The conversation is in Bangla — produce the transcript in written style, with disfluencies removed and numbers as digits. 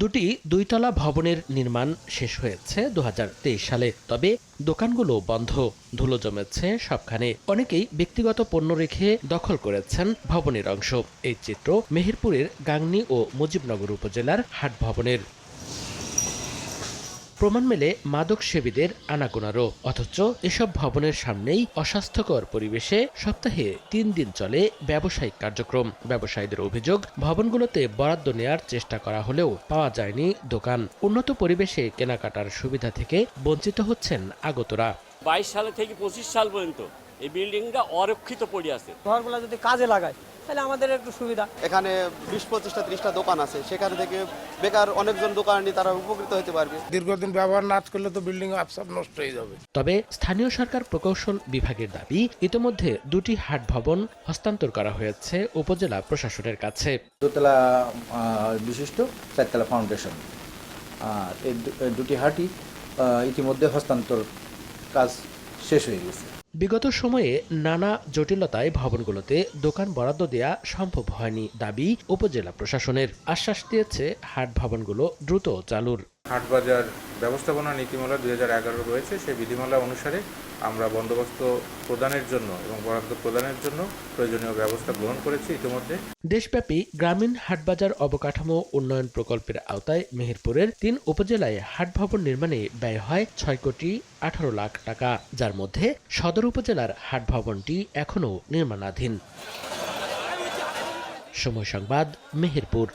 দুটি দুইতলা ভবনের নির্মাণ শেষ হয়েছে 2023 সালে। তবে দোকানগুলো বন্ধ, ধুলো জমেছে সবখানে। অনেকেই ব্যক্তিগত পণ্য রেখে দখল করেছেন ভবনের অংশ। এই চিত্র মেহেরপুরের গাংনী ও মুজিবনগর উপজেলার হাট ভবনের। প্রমাণ মেলে মাদক সেবীদের আনাগোনারও। অথচ এসব ভবনের সামনেই অস্বাস্থ্যকর পরিবেশে সপ্তাহে 3 দিন চলে ব্যবসায়িক কার্যক্রম। ব্যবসায়ীদের অভিযোগ, ভবনগুলোতে বরাদ্দ নেয়ার চেষ্টা করা হলেও পাওয়া যায়নি দোকান। উন্নত পরিবেশে কেনাকাটার সুবিধা থেকে বঞ্চিত হচ্ছেন আগতরা। 22 সাল থেকে 25 সাল পর্যন্ত এই বিল্ডিংটা অরক্ষিত পড়ে আছে। ঘরগুলো যদি কাজে লাগায় তাহলে আমাদের একটু সুবিধা। এখানে 20-25টা 30টা দোকান আছে, সেখানে থেকে বেকার অনেকজন দোকানি তারা উপকৃত হতে পারবে। দীর্ঘদিন ব্যবহার না করলে তো বিল্ডিং আপসাপ নষ্ট হয়ে যাবে। তবে স্থানীয় সরকার প্রকৌশল বিভাগের দাবি, ইতোমধ্যে 2টি হাট ভবন হস্তান্তর করা হয়েছে উপজেলা প্রশাসনের কাছে। দোতলা বিশিষ্ট 4তলা ফাউন্ডেশন, এই দুটি হাটই ইতিমধ্যে হস্তান্তর কাজ শেষ হয়ে গেছে। বিগত সময়ে নানা জটিলতায় ভবনগুলোতে দোকান বরাদ্দ দেয়া সম্ভব হয়নি। দাবি উপজেলা প্রশাসনের। আশ্বাস দিয়েছে হাট ভবনগুলো দ্রুত চালুর। হাটবাজার ব্যবস্থাপনা নীতিমালা 2011 রয়েছে। সেই বিধিমালা অনুসারে আমরা বন্দোবস্ত প্রদানের জন্য এবং বরাদ্দ প্রদানের জন্য প্রয়োজনীয় ব্যবস্থা গ্রহণ করেছি ইতিমধ্যে। দেশব্যাপী গ্রামীণ হাটবাজার অবকাঠামো উন্নয়ন প্রকল্পের আওতায় মেহেরপুরের 3 উপজেলায় হাট ভবন নির্মাণে ব্যয় হয় 6 কোটি 18 লাখ টাকা, যার মধ্যে সদর উপজেলার হাট ভবনটি এখনও নির্মাণাধীন। সময় সংবাদ, মেহেরপুর।